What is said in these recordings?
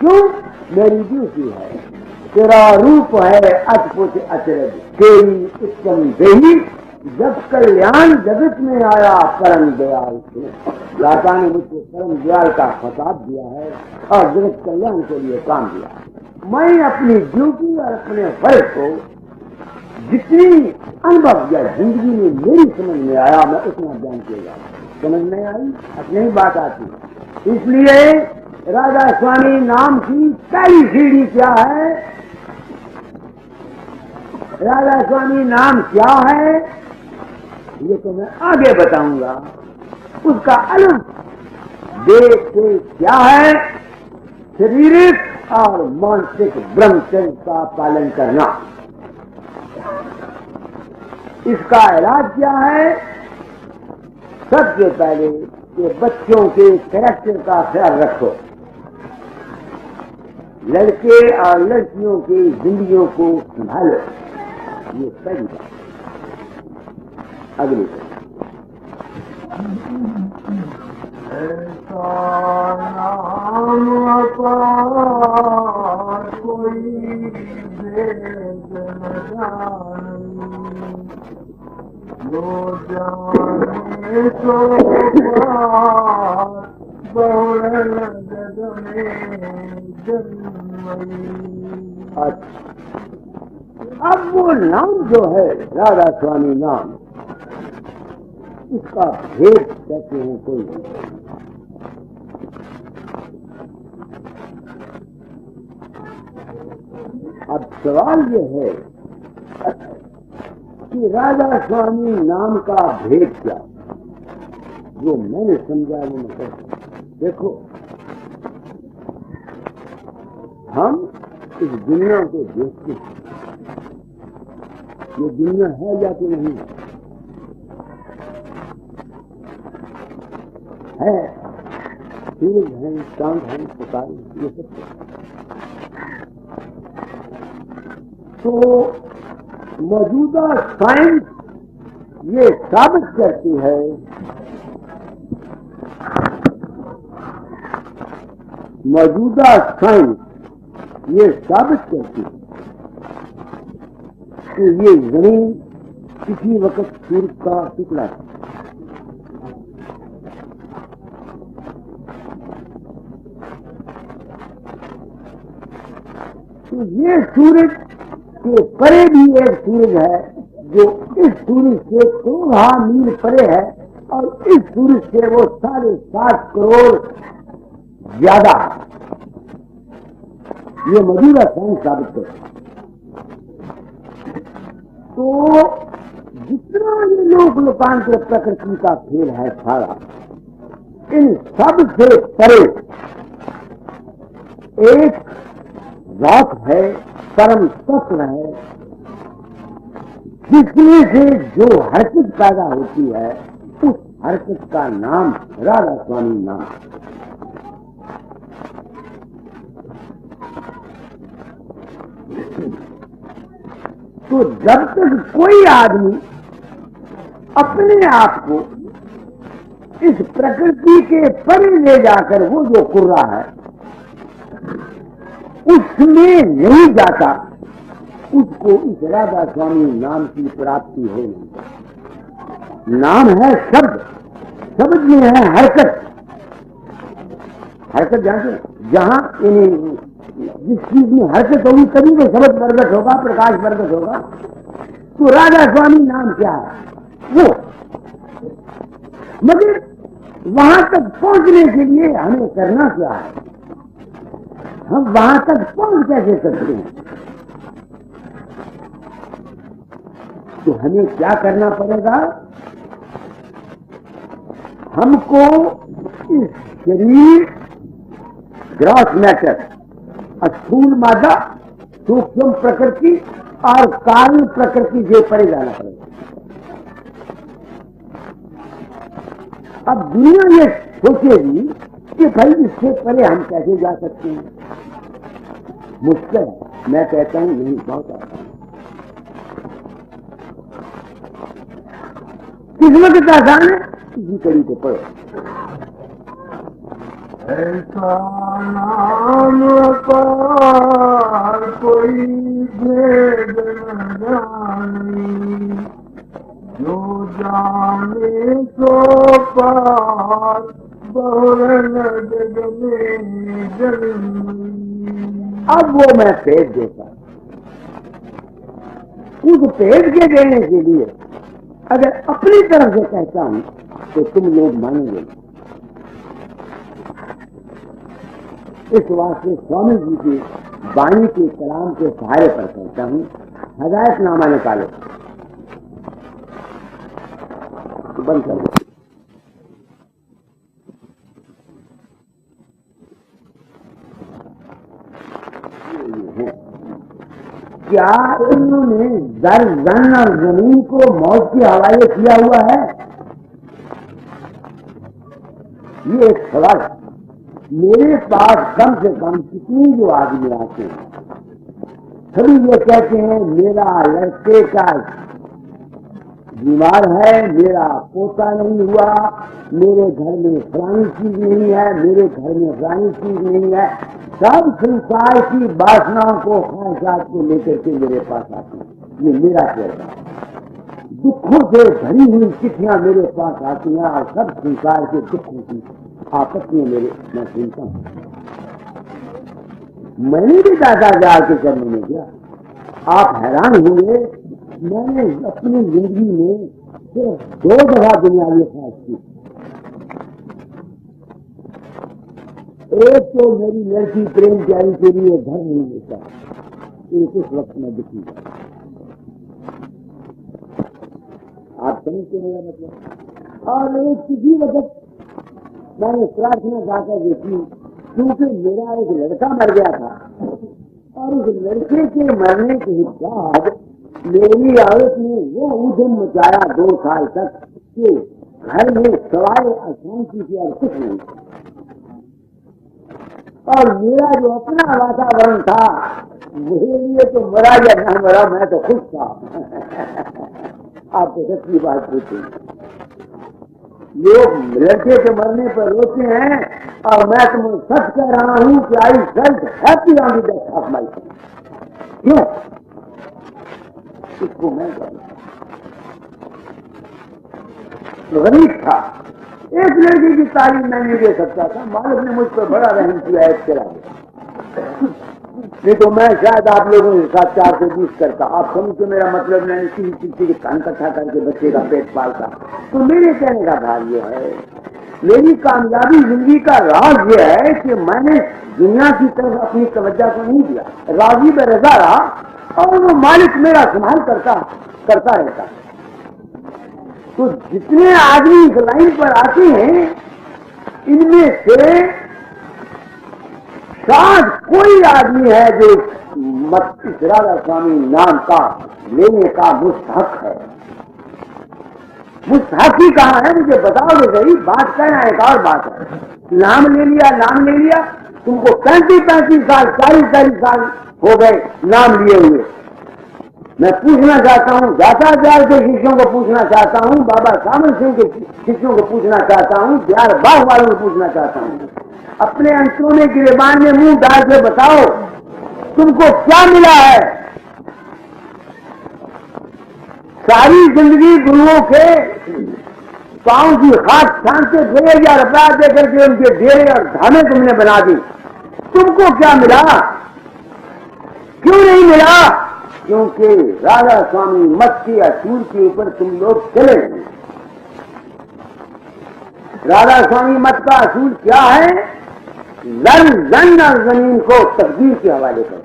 क्यों? मेरी ड्यूटी है। तेरा रूप है अद्भुत अचरज, तेरी उत्तम देही, जब कल्याण जगत में आया परम दयाल से। दाता ने मुझको परम दयाल का खिताब दिया है और जगत कल्याण के लिए काम दिया है। मैं अपनी ड्यूटी और अपने फर्ज को जितनी अनुभव या जिंदगी में मेरी समझ में आया, मैं उतना ज्ञान किया। समझ में आई, अपनी ही बात आती। इसलिए राधा स्वामी नाम की पहली सीढ़ी क्या है? राधा स्वामी नाम क्या है ये तो मैं आगे बताऊंगा। उसका अलग देश से क्या है? शारीरिक और मानसिक ब्रह्मचर्य का पालन करना। इसका इलाज क्या है? सबसे पहले ये बच्चों के कैरेक्टर का ख्याल रखो। लड़के और लड़कियों की जिंदगियों को संभालो, ये पहली बात। अगली ऐसा नाम अपार कोई भेद न जाने, जो जाने सो पार बहुल जग में जन्मई। अब वो नाम जो है राधा स्वामी नाम, इसका भेद कहते हैं कोई। अब सवाल ये है कि राधा स्वामी नाम का भेद क्या? जो मैंने समझा वो मैं कहता हूं। देखो, हम इस दुनिया को देखते हैं, ये दुनिया है या कि नहीं है? सूरज है, चांद है, सितारे, ये सब तो मौजूदा साइंस ये साबित करती है ये साबित करती है कि ये जमीन किसी वक्त सूरज का टुकड़ा है। तो ये सूरज के परे भी एक सूरज है जो इस सूरज से करोड़ों मील परे है, और इस सूरज से वो 7.5 करोड़ ज्यादा है। ये मौजूदा साइंस साबित करता है। तो जितना ये लोक लोकांतर प्रकृति का खेल है सारा, इन सब से परे एक रॉक है, परम तत्व है, जिसमें से जो हरकत पैदा होती है, उस हरकत का नाम राधा स्वामी नाम। तो जब तक कोई आदमी अपने आप को इस प्रकृति के परे ले जाकर वो जो कर रहा है उसमें नहीं जाता, उसको इस राधा स्वामी नाम की प्राप्ति हो नहीं। नाम है शब्द, शब्द में है हरकत। हरकत जानते, जहां जिस चीज में हरकत होगी तभी वो शब्द प्रकट होगा, प्रकाश प्रकट होगा। तो राधा स्वामी नाम क्या है? वो। मगर वहां तक पहुंचने के लिए हमें करना क्या है? हम वहां तक पहुंच कैसे सकते हैं? तो हमें क्या करना पड़ेगा? हमको इस शरीर, ग्रॉस मैटर, स्थूल मादा, सूक्ष्म प्रकृति और कारण प्रकृति से परे जाना पड़ेगा। अब दुनिया ये सोचेगी कि भाई इससे परे हम कैसे जा सकते हैं? मुश्किल है। मैं कहता हूं नहीं, बहुत आसान। किस वक्त आसान है? इसी कड़ी को पढ़ो। ऐसा नाम पार कोई भेद न जाने, जो जाने सो पार बहुरन जग में जन्मी। अब वो मैं भेद देता, उस भेद के देने के लिए अगर अपनी तरफ से कहता हूं तो तुम लोग मानेंगे। इस वास्ते स्वामी जी की वाणी के कलाम के सहारे पर कहता हूं, हदायतनामा निकालो, बंद कर दो। क्या इन्होंने जन और जमीन को मौत के हवाले किया हुआ है? ये एक सवाल। मेरे पास कम से कम कितने जो आदमी आते हैं, सभी ये कहते हैं मेरा लड़के का बीमार है, मेरा पोता नहीं हुआ, मेरे घर में फलानी चीज नहीं है, मेरे घर में फलानी चीज नहीं है। सब संसार की वासनाओं को ख्वाहिशात को लेकर के मेरे पास आती है। ये मेरा चेहरा, दुखों से भरी हुई चिट्ठियां मेरे पास आती हैं और सब संसार के दुखों की आपस में मैं सुनता हूं। मैंने भी दादा जाल के चरणों में गया। आप हैरान होंगे, मैंने अपनी जिंदगी में सिर्फ 2 दफा दुनियावी ख्वाहिश की। एक तो मेरी लड़की प्रेम प्यारी के लिए घर नहीं मिलता, एक उस वक्त में दुखी था। आप समझते मेरा मतलब। और एक किसी वक्त मैंने प्रार्थना गाकर देखी, क्योंकि मेरा एक लड़का मर गया था और उस लड़के के मरने के बाद मेरी औरत ने वो उद्यम मचाया 2 साल तक कि घर में सवाए अशांति की और कुछ नहीं। और मेरा जो अपना वातावरण था वही लिए तो मरा या ना मरा, मैं तो खुश था। आप तो सच्ची बात पूछे, लोग लड़के के मरने पर रोते हैं और मैं तुम्हें सच कह रहा हूं कि I felt happy on the death of my son. क्यों? इसको मैं गरीब था, एक लड़की की तारीफ मैं नहीं दे सकता था, मालिक ने मुझ पर बड़ा रहम किया, एक चला गया। नहीं तो मैं शायद आप लोगों के साथ 4 से 20 करता। आप समझते मेरा मतलब, नहीं किसी के कान कट्ठा करके बच्चे का पेट पालता। तो मेरे कहने का भाव ये है, मेरी कामयाबी जिंदगी का राज ये है कि मैंने दुनिया की तरफ अपनी तवज्जो को नहीं दिया, राजी में रजा रहा और वो मालिक मेरा संभाल करता रहता। तो जितने आदमी इस लाइन पर आते हैं, इनमें से शायद कोई आदमी है जो इस राधा स्वामी नाम का लेने का मुस्तहक है। मुस्तहक ही कहाँ है मुझे बताओ तो सही। बात कहना एक और बात है, नाम ले लिया, तुमको 35 साल 40 साल हो गए नाम लिए हुए। मैं पूछना चाहता हूँ, दाताचार्य के शिष्यों को पूछना चाहता हूँ, बाबा सामन सिंह के शिष्यों को पूछना चाहता हूँ, बिहार बाग वालों को पूछना चाहता हूँ, अपने अंतरों में गिरेबान में मुंह डाल के बताओ तुमको क्या मिला है? सारी जिंदगी गुरुओं के पांव की खाक छानते 2000 रुपया देकर के उनके डेरे और धामे तुमने बना दी। तुमको क्या मिला? क्यों नहीं मिला? क्योंकि राधा स्वामी मत के असूल के ऊपर तुम लोग चले नहीं। राधा स्वामी मत का असूल क्या है? जन और जमीन को तकदीर के हवाले करो।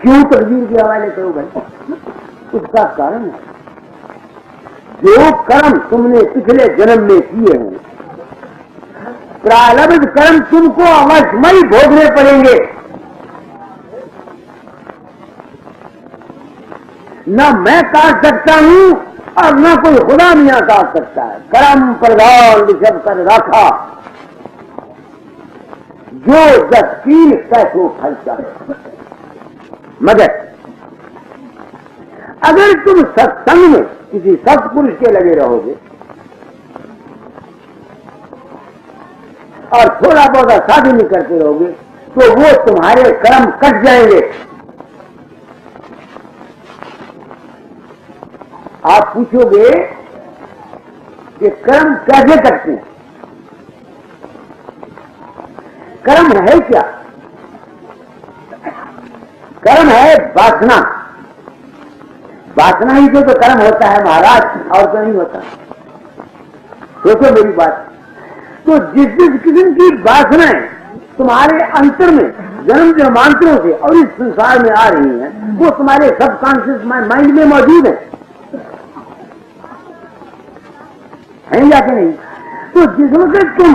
क्यों तकदीर के हवाले करो भाई? उसका कारण है, जो कर्म तुमने पिछले जन्म में किए हैं, प्रारब्ध कर्म तुमको अवश्य भोगने पड़ेंगे। न मैं काट सकता हूं और न कोई खुदा मियां काट सकता है। कर्म प्रधान विषम कर रखा, जो 10 पैसों खर्चा है। मगर अगर तुम सत्संग में किसी सत्पुरुष के लगे रहोगे और थोड़ा बहुत साधन करते रहोगे तो वो तुम्हारे कर्म कट जाएंगे। आप पूछोगे कि कर्म कैसे करते हैं? कर्म है क्या? कर्म है वासना। वासना ही तो कर्म होता है महाराज, और तो नहीं होता। सोचो मेरी बात। तो जिस किस्म की वासनाएं तुम्हारे अंतर में जन्म जन्मांतरों से और इस संसार में आ रही हैं, वो तुम्हारे सबकॉन्शियस माइंड में मौजूद है या कि नहीं? तो जिस वक्त तुम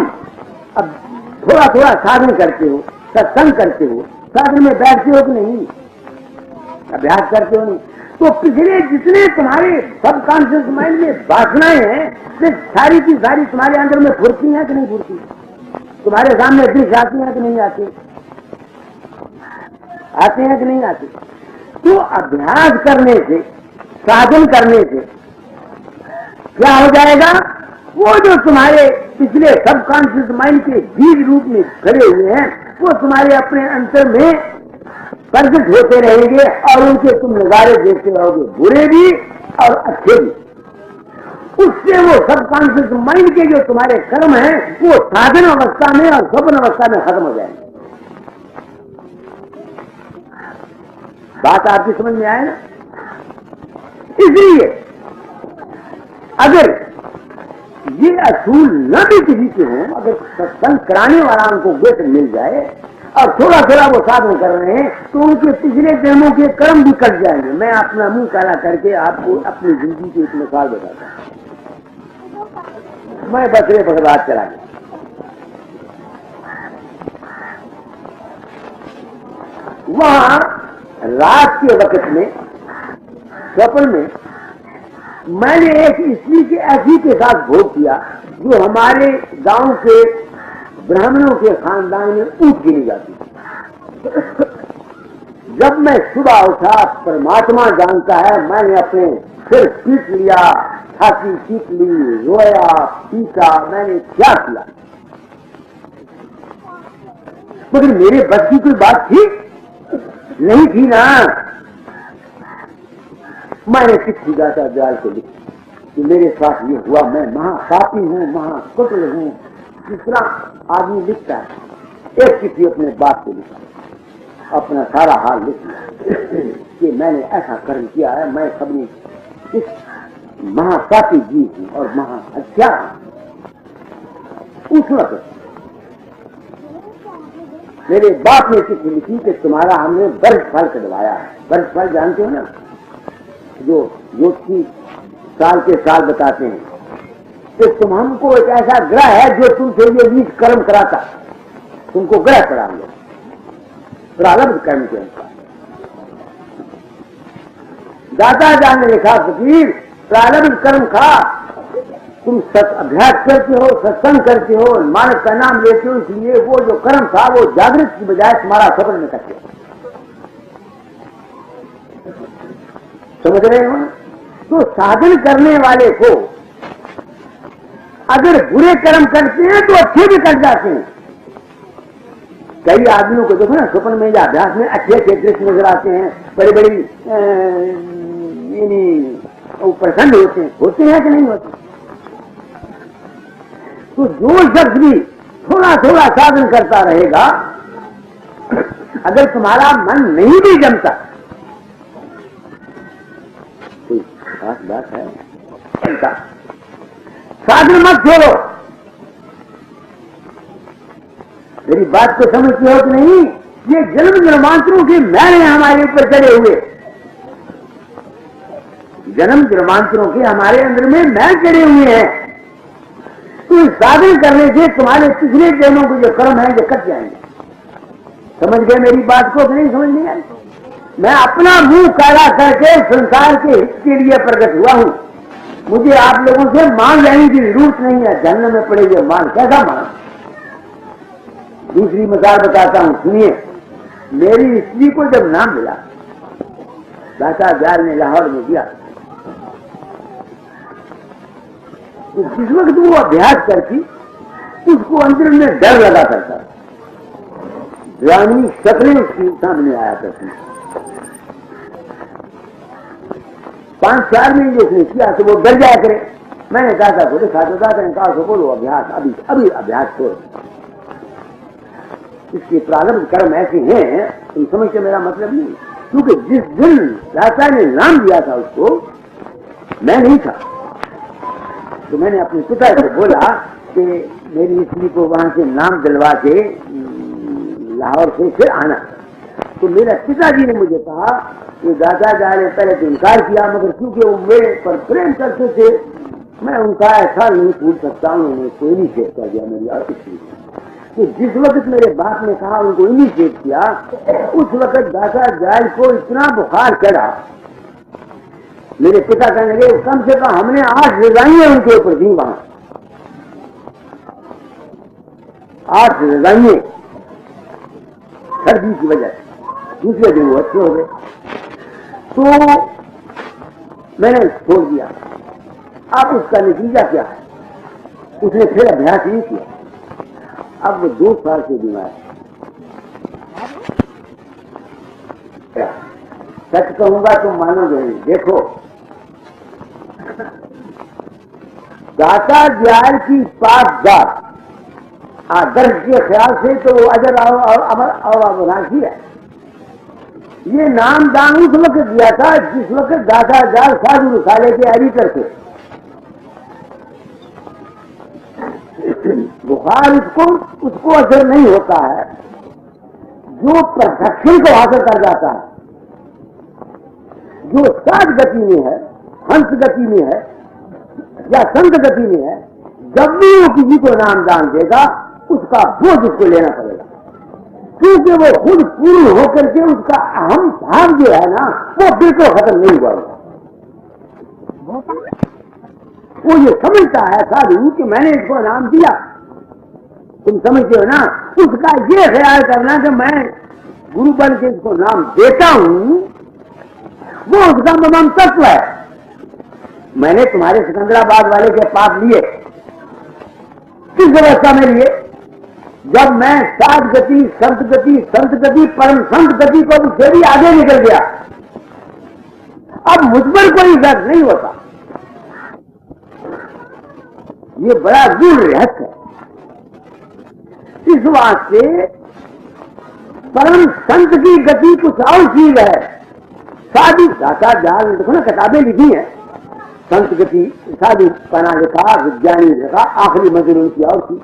अब थोड़ा थोड़ा साधन करते हो, सत्संग करते हो, साधन में बैठते हो कि नहीं, अभ्यास करते हो नहीं, तो पिछले जितने तुम्हारे सबकॉन्शियस माइंड में वासनाएं हैं, वे सारी की सारी तुम्हारे अंदर में फुरती हैं कि नहीं फुरती? तुम्हारे सामने दृश्य आती हैं कि नहीं आती? आते हैं कि नहीं आते? तो अभ्यास करने से, साधन करने से क्या हो जाएगा? वो जो तुम्हारे पिछले सबकॉन्शियस माइंड के बीज रूप में खड़े हुए हैं, वो तुम्हारे अपने अंतर में प्रकट होते रहेंगे और उनके तुम नजारे देखते रहोगे, बुरे भी और अच्छे भी। उससे वो सबकॉन्शियस माइंड के जो तुम्हारे कर्म हैं, वो साधन अवस्था में और स्वप्न अवस्था में खत्म हो जाएंगे। बात आपकी समझ में आए ना? इसलिए अगर ये असूल न भी किसी के हों, अगर सत्संग कराने वाला उनको वेत मिल जाए और थोड़ा थोड़ा वो साधन कर रहे हैं, तो उनके पिछले जन्मों के कर्म भी कट जाएंगे। मैं अपना मुंह काला करके आपको अपनी जिंदगी की एक मिसाल बताता हूं। मैं बसरे भगवान चला गया, वहां रात के वक्त में स्वप्न में मैंने एक स्त्री के ऐसी के साथ भोग किया जो हमारे गांव के ब्राह्मणों के खानदान में ऊंट गिनी जाती। जब मैं सुबह उठा, परमात्मा जानता है, मैंने अपने सिर पीट लिया, छाती पीट ली, रोया, पीटा, मैंने क्या किया, मगर मेरे बस की कोई बात थी नहीं थी ना। मैंने चिट्ठी गाता दयाल को लिखी कि मेरे साथ ये हुआ, मैं महापापी हूँ, महाकुटिल हूँ। जितना आदमी लिखता है, एक चिट्ठी अपने बाप को लिखा, अपना सारा हाल लिख लिया कि मैंने ऐसा कर्म किया है, मैं सबने इस महापापी जी हूँ और महाहत्या। उस वक्त मेरे बाप ने चिट्ठी लिखी कि तुम्हारा हमने वर्ष फल कटवाया है। वर्ष फल जानते हो ना, जो ज्योतिषी साल के साल बताते हैं कि तुम हमको एक ऐसा ग्रह है जो तुमसे ये नीच कर्म कराता, तुमको ग्रह कराएंगे प्रारब्ध कर्म के अनुसार। दादा जान ने लिखा, फकीर प्रारब्ध कर्म खा, तुम अभ्यास करते हो, सत्संग करते हो, मानव का नाम लेते हो, इसलिए वो जो कर्म था वो जागृत की बजाय तुम्हारा सपन में करते हो। समझ रहे हो? तो साधन करने वाले को अगर बुरे कर्म करते हैं तो अच्छे भी कर जाते हैं। कई आदमियों को देखो ना, स्वप्न में या अभ्यास में अच्छे अच्छे दृश्य नजर आते हैं, बड़ी बड़ी प्रसन्न होते हैं कि नहीं होते? तो जो शख्स भी थोड़ा थोड़ा साधन करता रहेगा, अगर तुम्हारा मन नहीं भी जमता, कोई खास बात है, साधन मत छोड़ो। मेरी बात को समझते हो कि नहीं? ये जन्म जन्मांतरों के मैल हैं हमारे ऊपर चढ़े हुए, जन्म जन्मांतरों के हमारे अंदर में मैल चढ़े हुए हैं। तो साधन करने से तुम्हारे पिछले जन्मों के जो कर्म है ये कट जाएंगे। समझ गए मेरी बात को कि नहीं समझ नहीं आई? मैं अपना मुंह काला करके संसार के हित के लिए प्रकट हुआ हूं। मुझे आप लोगों से मान लेने की जरूरत नहीं है, जन्म में पड़ेगा मान। कैसा मान? दूसरी मिसाल बताता हूं, सुनिए। मेरी स्त्री को जब नाम मिला, दाता दयाल ने लाहौर में दिया, तो जिस वक्त वो अभ्यास करती उसको अंदर में डर लगा करता, रानी शक्लें उसकी सामने आया करती। 5-4 महीने उसने किया तो वो डर जाया करे। मैंने कहा था बोले खाता था, कहा तो बोलो अभ्यास अभी अभ्यास करो, इसके प्रारंभ कर्म ऐसे हैं, तुम समझते मेरा मतलब नहीं। क्योंकि जिस दिन राजा ने नाम दिया था उसको, मैं नहीं था, तो मैंने अपने पिता से बोला कि मेरी स्त्री को वहां से नाम दिलवा के लाहौर से फिर आना। तो मेरे पिताजी ने मुझे कहा कि दादा जा ने पहले तो इनकार किया, मगर क्योंकि वो मेरे पर प्रेम करते थे, मैं उनका ऐसा नहीं पूछ सकता, उन्होंने कोई नहीं शेयर कर दिया मेरी स्त्री को। तो जिस वक्त मेरे बाप ने कहा उनको इनिशिएट किया, उस वक्त दादा जाल को इतना बुखार चढ़ा, मेरे पिता कहने लगे कम से कम हमने 8 रजाइयां उनके ऊपर दी, वहां 8 रजाइयां सर्दी की वजह से। दूसरे दिन वो अच्छे हो गए, तो मैंने छोड़ दिया। अब उसका नतीजा क्या है, उसने फिर अभ्यास नहीं किया। अब वो 2 साल से बीमार है। सच कहूंगा तुम मानोगे नहीं। देखो, दाता ज्ञान की पाठदार आदर्श के ख्याल से तो वो अजर और अमर और अविनाशी है। ये नाम दान उस वक्त दिया था जिस वक्त दादा जाल साधु रसाले के एडिटर थे। बुखार उसको असर नहीं होता है जो परफेक्शन को हासिल कर जाता है, जो साध गति में है, हंस गति में है या संत गति में है। जब भी वो किसी को नाम दान देगा उसका बोझ उसको लेना पड़ेगा, क्योंकि वो खुद पूर्ण होकर के उसका अहम भाव जो है ना वो बिल्कुल खत्म नहीं हुआ। वो ये समझता है साधु कि मैंने इसको नाम दिया, तुम समझते हो ना, उसका ये ख्याल करना कि मैं गुरु बन के इसको नाम देता हूं, वो उसका मम तत्व है। मैंने तुम्हारे सिकंदराबाद वाले के पास लिए, किस अवस्था में लिए, जब मैं साध गति, संत गति, परम संत गति को उससे भी आगे निकल गया। अब मुझ पर कोई दर्द नहीं होता। ये बड़ा दूर रहस्य है। इस वास्ते परम संत की गति कुछ और चीज है। साधु दाता जाल देखो ना, किताबें लिखी है, संत गति साधु का नाम लिखा, विज्ञानी लिखा, आखिरी मंजिल उनकी और थी,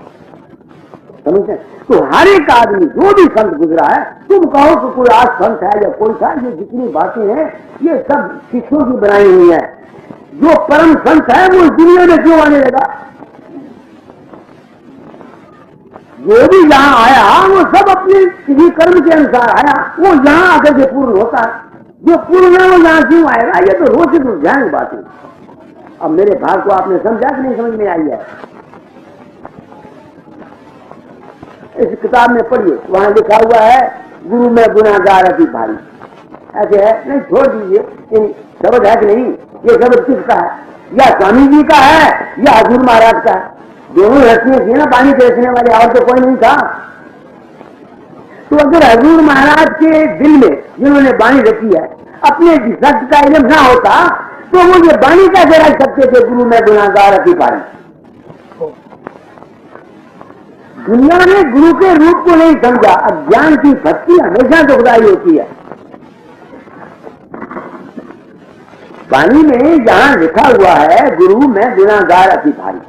समझते। तो हर एक आदमी जो भी संत गुजरा है, तुम कहो कि कोई आज संत है या कोई था, ये जितनी बातें हैं ये सब शिष्यों की बनाई हुई है। जो परम संत है वो इस दुनिया में क्यों आने लगा? जो भी यहाँ आया वो सब अपने किसी कर्म के अनुसार आया, वो यहाँ आकर के पूर्ण होता है। जो पूर्ण है वो यहाँ क्यों आएगा? ये तो रोज रुझान बात है। अब मेरे भाग को आपने समझा कि नहीं समझ में आई है? इस किताब में पढ़िए, वहां लिखा हुआ है गुरु में गुनाहगार अति भारी, ऐसे है नहीं, छोड़ दीजिए। इन शब्द है कि नहीं, ये शब्द किसका है? या स्वामी जी का है या हजूर महाराज का है। दोनों रचने थी ना पानी बेचने वाले, और तो कोई नहीं था। तो अगर हजूर महाराज के दिल में जिन्होंने बाणी रखी है अपने सत्य का इल्म ना होता तो वो ये बाणी कैसे रख सकते थे, गुरु में गुनाहगार अति भारी? दुनिया ने गुरु के रूप को नहीं समझा। अज्ञान की भक्ति हमेशा दुखदायी होती है। वाणी में जहां लिखा हुआ है गुरु में गुनाहगार अति भारी,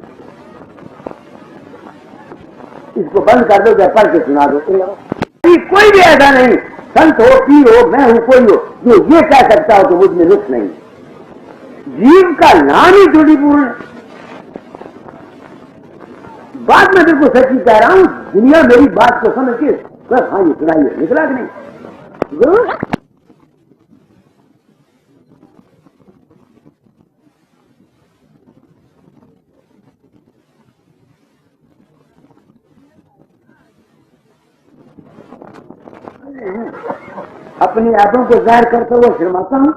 इसको बंद कर दो, जब पढ़ के सुना दो। कोई भी ऐसा नहीं, संत हो, पीर हो, मैं हूं, कोई हो, जो ये कह सकता हो तो मुझ में नुक्स नहीं। जीव का नाम ही त्रुटिपूर्ण है। बात मैं बिल्कुल सच्ची कह रहा हूं। दुनिया मेरी बात को समझ के बस हाँ ये सुनाइए, निकला कि नहीं? अपनी यादों को जाहिर करते हुए शर्माता हूं?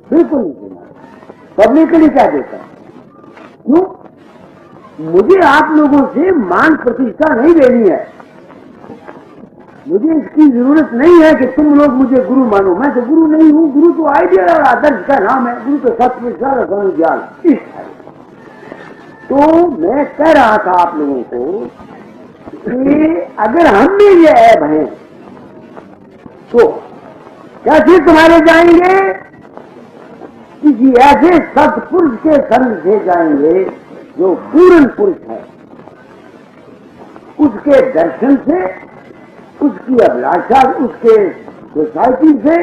बिल्कुल नहीं शर्माता। पब्लिकली क्या देता? क्यों? मुझे आप लोगों से मान प्रतिष्ठा नहीं लेनी है, मुझे इसकी जरूरत नहीं है कि तुम लोग मुझे गुरु मानो। मैं तो गुरु नहीं हूँ, गुरु तो आइडिया और आदर्श का नाम है, गुरु तो सत्य विचार ज्ञान इस है। तो मैं कह रहा था आप लोगों को कि अगर हम में ये ऐब है तो कैसे तुम्हारे जाएंगे? किसी ऐसे सत्पुरुष के संग से जाएंगे जो पूर्ण पुरुष है, उसके दर्शन से, उसकी अभिलाषा, उसके सोसाइटी से,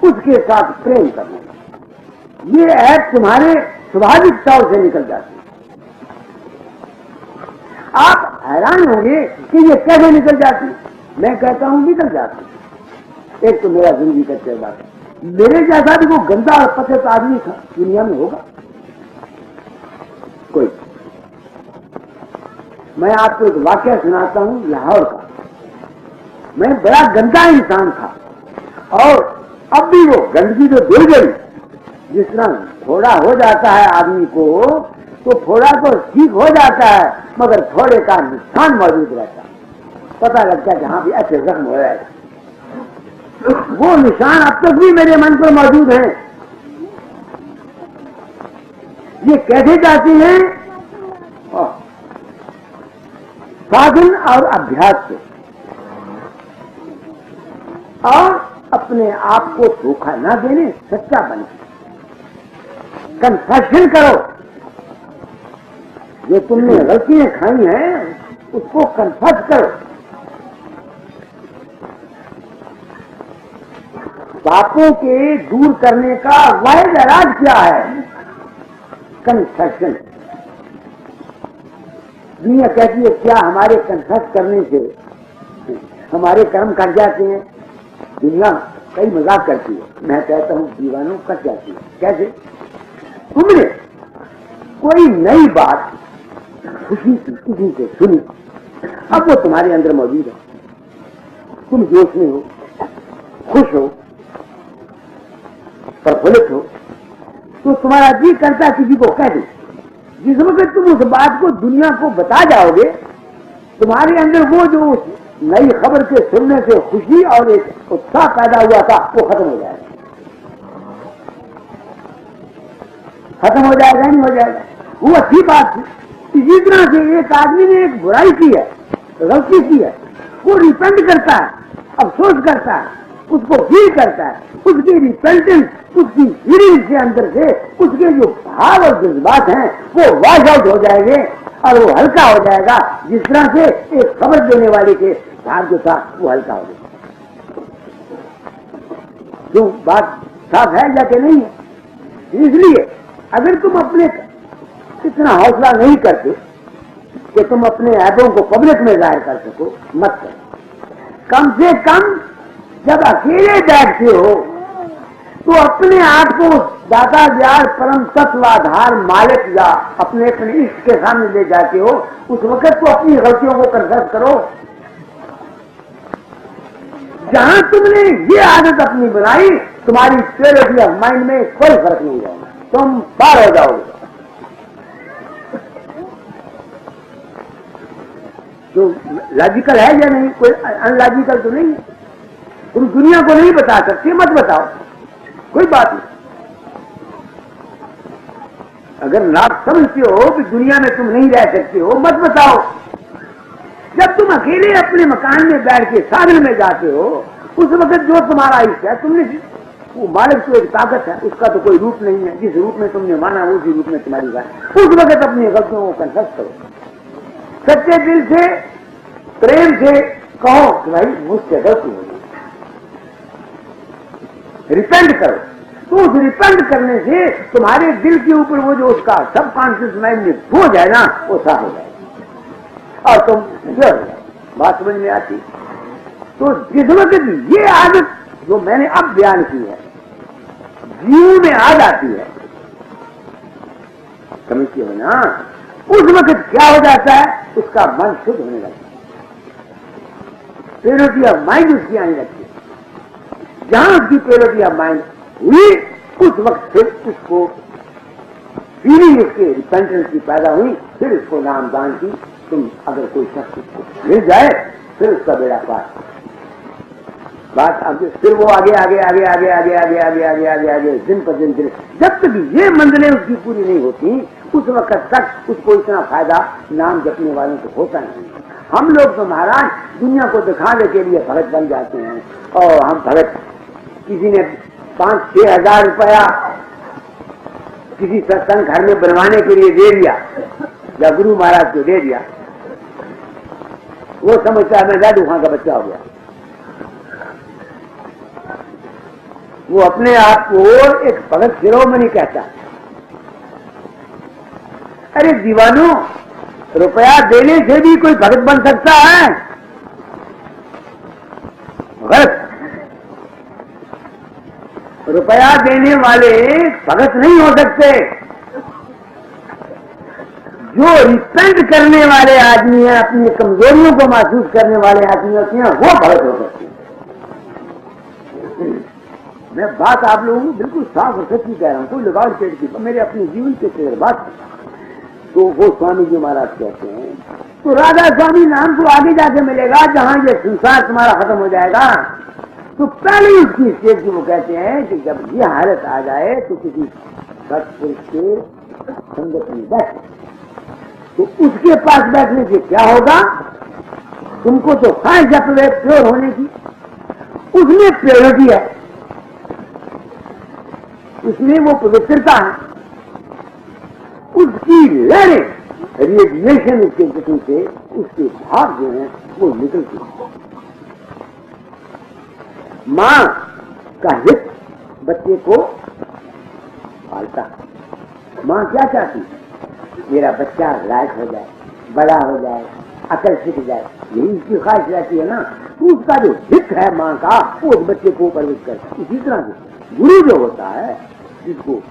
उसके साथ प्रेम करना, ये ऐप तुम्हारे स्वाभाविक तौर से निकल जाती है। आप हैरान होंगे कि ये कैसे निकल जाती। मैं कहता हूं निकल जाती। एक तो मेरा जिंदगी का चेहरा है, मेरे जैसा भी वो गंदा और पतित आदमी था दुनिया में होगा कोई? मैं आपको एक वाक्य सुनाता हूं लाहौर का। मैं बड़ा गंदा इंसान था और अब भी वो गंदगी तो धुल गई। जिस तरह थोड़ा हो जाता है आदमी को, तो थोड़ा तो ठीक हो जाता है, मगर थोड़े का निशान मौजूद रहता है। पता लगता है जहां भी ऐसे जख्म हो जाएगा, वो निशान अब तक भी मेरे मन पर मौजूद हैं। ये कैसे जाती हैं? साधन और अभ्यास से, और अपने आप को धोखा न देने, सच्चा बने, कन्फेशन करो। जो तुमने गलतियां खाई हैं उसको कन्फेस करो। पापों के दूर करने का वाहिद राज क्या है? कन्फेशन। दुनिया कहती है क्या हमारे कन्फेस करने से हमारे कर्म कट जाते हैं? दुनिया कई मजाक करती है, मैं कहता हूं दीवानों कट जाती है। कैसे? तुमने कोई नई बात खुशी की किसी से सुनी, अब वो तुम्हारे अंदर मौजूद है, तुम जोश में हो, खुश हो, प्रफुल्लित हो, तो तुम्हारा जी करता किसी को कह दे। जिस वक्त तुम उस बात को दुनिया को बता जाओगे, तुम्हारे अंदर वो जो नई खबर के सुनने से खुशी और एक उत्साह पैदा हुआ था वो खत्म हो जाएगा। खत्म हो जाएगा, नहीं हो जाएगा? वो अच्छी बात थी। इसी तरह से एक आदमी ने एक बुराई की है, गलती की है, वो रिपेंट करता है, अफसोस करता है, उसको फील करता है, उसकी रिपेंटेंस, उसकी फीलिंग के अंदर से उसके जो भाव और जज्बात हैं वो वॉश आउट हो जाएंगे और वो हल्का हो जाएगा। जिस तरह से एक खबर देने वाले के भाव जो था वो हल्का हो जाएगा। जो बात साफ है या कि नहीं है? इसलिए अगर तुम अपने इतना हौसला नहीं करते कि तुम अपने ऐबों को पब्लिक में जाहिर कर सको, मत करो। कम से कम जब अकेले बैठते हो तो अपने आप को दाता ज्ञान परम तत्वाधार मालिक या अपने अपने इष्ट के सामने ले जाते हो, उस वक्त तो अपनी गलतियों को कन्फेस करो। जहां तुमने ये आदत अपनी बनाई, तुम्हारी क्लैरिटी ऑफ माइंड में कोई फर्क नहीं होगा, तुम पार हो जाओगे। जो लॉजिकल है या नहीं, कोई अनलॉजिकल तो नहीं है। तुम दुनिया को नहीं बता सकते, मत बताओ, कोई बात नहीं। अगर आप समझते हो कि दुनिया में तुम नहीं रह सकते हो, मत बताओ। जब तुम अकेले अपने मकान में बैठ के साधन में जाते हो, उस वक्त जो तुम्हारा इष्ट है, तुमने वो मालिक तो एक ताकत है, उसका तो कोई रूप नहीं है। जिस रूप में तुमने माना उसी रूप में तुम्हारी बात। उस वक्त अपनी गलतियों को कन्फेस करो, सच्चे दिल से, प्रेम से कहो कि भाई मुझसे गलती हो गई, रिपेंट करो। तो उस रिपेंट करने से तुम्हारे दिल के ऊपर वो जो उसका सबकॉन्शियस माइंड में हो जाए ना, वो साफ हो जाएगा और तुम जो बात समझ में आती। तो जिस वक्त ये आदत जो मैंने अब बयान की है जीव में आ जाती है, समझती हो ना, उस वक्त क्या हो जाता है? उसका मन शुद्ध होने लगता है, प्योरिटी ऑफ माइंड उसकी आने लगती है। जहां उसकी प्योरिटी ऑफ माइंड हुई, उस वक्त फिर उसको फीलिंग उसके रिपेंटेंस की पैदा हुई, फिर उसको नाम दान की तुम अगर कोई शख्स उसको मिल जाए फिर उसका बेड़ा पार। बात अब फिर वो आगे आगे आगे आगे आगे आगे आगे आगे आगे आगे दिन पर दिन जब तक ये मंजिलें उसकी पूरी नहीं होती उस वक्त तक उसको इतना फायदा नाम जपने वालों को होता नहीं। हम लोग तो महाराज दुनिया को दिखाने के लिए भगत बन जाते हैं और हम भगत, किसी ने 5-6 हजार रुपया किसी सत्संग घर में बनवाने के लिए दे दिया या गुरु महाराज को दे दिया, वो समझता है मैं जादू खां का बच्चा हो गया। वो अपने आप को एक भगत शिरोमणि कहता है। अरे दीवानो, रुपया देने से भी कोई भगत बन सकता है? भगत रुपया देने वाले भगत नहीं हो सकते। जो रिपेंट करने वाले आदमी हैं, अपनी कमजोरियों को महसूस करने वाले आदमी होते हैं, वो भगत हो सकते हैं। मैं बात आप लोगों को बिल्कुल साफ और सच्ची कह रहा हूं, कोई लगाव पेट की, मेरे अपने जीवन के बात। तो वो स्वामी जी महाराज कहते हैं तो राधा स्वामी नाम तो आगे जाके मिलेगा जहां ये संसार तुम्हारा खत्म हो जाएगा। तो पहले उसकी स्टेज वो कहते हैं कि जब ये हालत आ जाए तो किसी सत्पुरुष के संगत में बैठ, तो उसके पास बैठने से क्या होगा? तुमको तो ख्वाहिश है प्योर होने की, उसमें प्योरिटी है, उसमें वो पवित्रता है, उसकी लहरें रेडिएशन उसके जिसम से उसके भाव जो है वो निकलती है। मां का हित बच्चे को पालता है। मां क्या चाहती है? मेरा बच्चा लायक हो जाए, बड़ा हो जाए, अकल सीख जाए, यही उसकी ख्वाहिश रहती है ना। तो उसका जो हित है मां का वो उस बच्चे को परवरिश करता है। इसी तरह से गुरु जो होता है, जिसको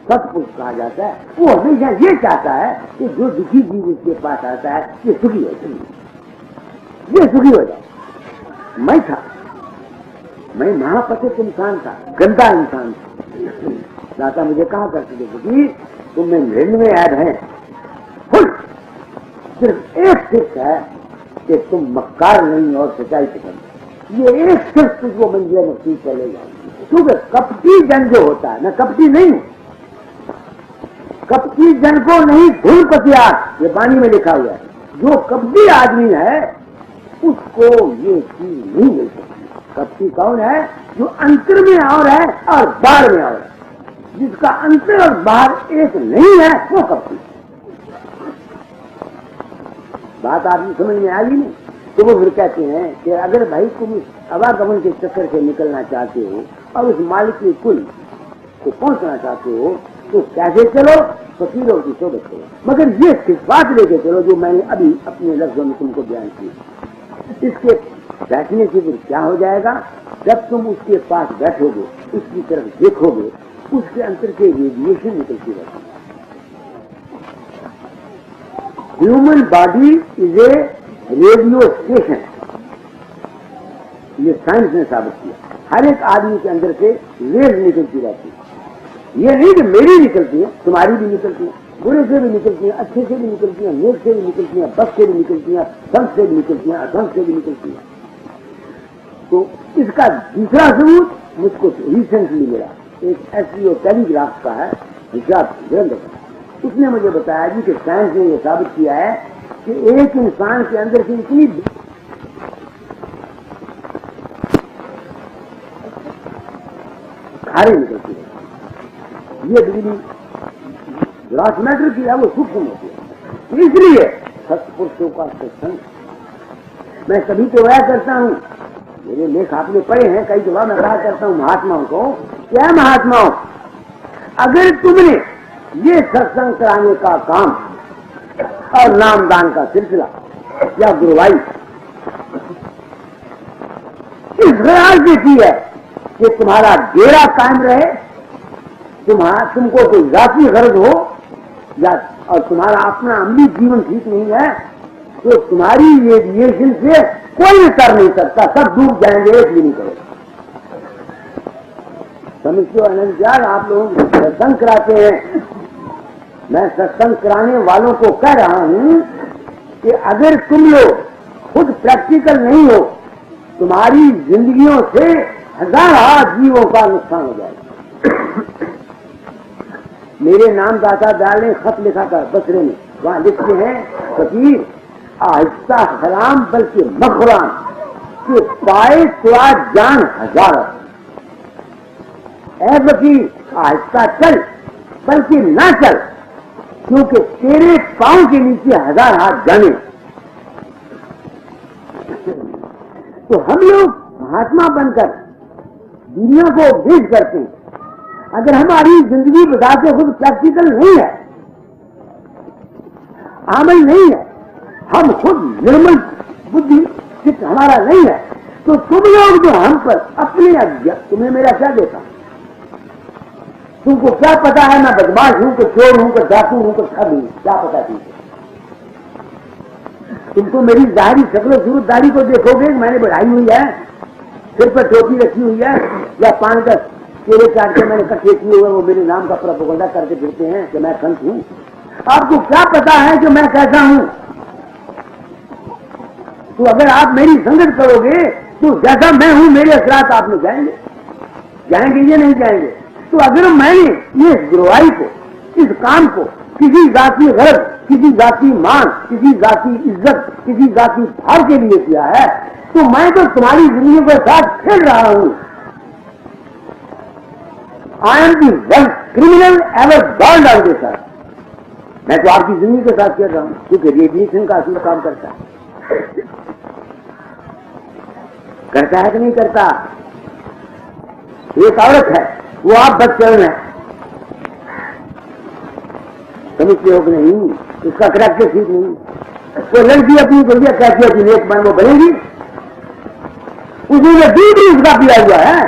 सत्पुरुष कहा जाता है, वो हमेशा ये चाहता है कि जो दुखी जीव उसके पास आता है ये सुखी हो जाए, ये सुखी हो जाए। मैं था, मैं महापतित इंसान था, गंदा इंसान था। दाता मुझे कहा करते थे कि तुम में 99 ऐब हैं, सिर्फ एक सिर्फ है कि तुम मक्कार नहीं और सच्चाई पसंद। ये एक सिर्फ तुझको मंजिल नसीब चले जाए। क्योंकि कपटी जन जो होता है, मैं कपटी नहीं हूं, कपटी जन को नहीं भूल पतियार, ये बानी में लिखा हुआ है। जो कपटी आदमी है उसको ये चीज नहीं मिल सकती। कपटी कौन है? जो अंतर में और है और बाहर में और है। जिसका अंतर और बाहर एक नहीं है वो कपटी। बात आपकी समझ में आ गई नहीं? तो वो फिर कहते हैं कि अगर भाई तुम इस आवागमन के चक्कर से निकलना चाहते हो और उस मालिक के कुल को पहुंचना चाहते हो तो कैसे चलो? फकीरों की सोबत करो, मगर ये सिफात लेके चलो जो मैंने अभी अपने लफ्जों में तुमको बयान किया। इसके बैठने से फिर क्या हो जाएगा? जब तुम उसके पास बैठोगे, उसकी तरफ देखोगे, उसके अंतर के रेडिएशन निकलती रहती है। Human body is a radio station, ये साइंस ने साबित किया। हर एक आदमी के अंदर से वेव निकलती रहती है। ये नहीं कि मेरी निकलती है, तुम्हारी भी निकलती है, बुरे से भी निकलती है, अच्छे से भी निकलती है, नेक से भी निकलती है, बस से भी निकलती है, संत से भी निकलती है, असंत से भी निकलती है। तो इसका दूसरा सबूत मुझको रिसेंटली मिला, एक एसईओ टेलीग्राफ का है हिसाब ग्रंथ, उसने मुझे बताया जी कि साइंस ने यह साबित किया है कि एक इंसान के अंदर से इतनी खारी निकलती है। ये बिजली ग्रास मैटर की है, वो सूक्ष्म होती है। इसलिए सत्पुरुषों का सत्संग मैं सभी को वह करता हूँ, मेरे लेख आपने पढ़े हैं, कई जगह मैं कहा करता हूँ महात्माओं को, क्या महात्माओं, अगर तुमने ये सत्संग कराने का काम और नामदान का सिलसिला या गुरुवाई इस ख्याल से की है कि तुम्हारा डेरा कायम रहे, तुमको कोई जाती गर्ज हो या और तुम्हारा अपना अमली जीवन ठीक नहीं है, तो तुम्हारी रेडिएशन से कोई कर नहीं सकता, सब डूब जाएंगे, एक भी नहीं करेगा। समझते हो अनंत यार, आप लोग सत्संग कराते हैं, मैं सत्संग कराने वालों को कह रहा हूं कि अगर तुम लोग खुद प्रैक्टिकल नहीं हो, तुम्हारी जिंदगियों से हजार जीवों का नुकसान हो जाएगा। मेरे नाम दाता दयाल ने खत लिखा था बसरे में, वहां लिखते हैं फकीर आहिस्ता हराम बल्कि मखराम के पाए तुआ जान हजार। ऐ फकीर आहिस्ता चल बल्कि ना चल, क्योंकि तेरे पांव के नीचे हजार हाथ जाने। तो हम लोग महात्मा बनकर दुनिया को उपदेश करते हैं, अगर हमारी जिंदगी बता के खुद प्रैक्टिकल नहीं है, अमल नहीं है, हम खुद निर्मल बुद्धि चित्त हमारा नहीं है, तो तुम लोग जो हम पर अपने अज्ञा, तुम्हें मेरा क्या देता? तुमको क्या पता है मैं बदमाश हूं कि चोर हूं कि डाकू हूं कि ठग हूं? क्या पता तुमको मेरी जाहिरी शक्ल सूरत दाढ़ी को देखोगे, मैंने बढ़ाई हुई है, सिर पर टोपी रखी हुई है, या 5-10 केले काट के मैंने इकट्ठे किए हुए, वो मेरे नाम का प्रोपेगेंडा करके फिरते हैं कि मैं संत हूं। आपको क्या पता है कि मैं कैसा हूं? तो अगर आप मेरी संगत करोगे तो जैसा मैं हूं मेरे असरात आप में जाएंगे, जाएंगे ये नहीं जाएंगे। तो अगर मैंने ये गुरुवाई को, इस काम को किसी जाति गरज, किसी जाति मान, किसी जाति इज्जत, किसी जाति भाव के लिए किया है, तो मैं तो तुम्हारी जिंदगी के साथ खेल रहा हूं। I am the worst criminal ever born out this earth. मैं तो आपकी जिंदगी के साथ खेल रहा हूं, क्योंकि रेडिएशन का असली काम करता है। करता है कि नहीं करता? एक औरत है, वो आप बदचलन है, समझते हो कि नहीं? उसका करैक्टर ठीक नहीं। वो लड़की अपनी गुड़िया कहती है कि नेक बन वो बनेगी, उसने दूध भी उसका पिया हुआ है।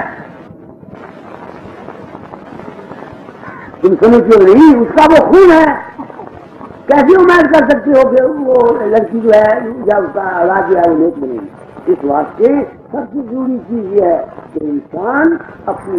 तुम समझते हो नहीं? उसका वो खून है। कैसे उम्मीद कर सकते हो कि वो लड़की जो है या उसका औलाद जो है वो नेक बनेगी? इस वास्ते सबसे जरूरी चीज ये है कि इंसान अपनी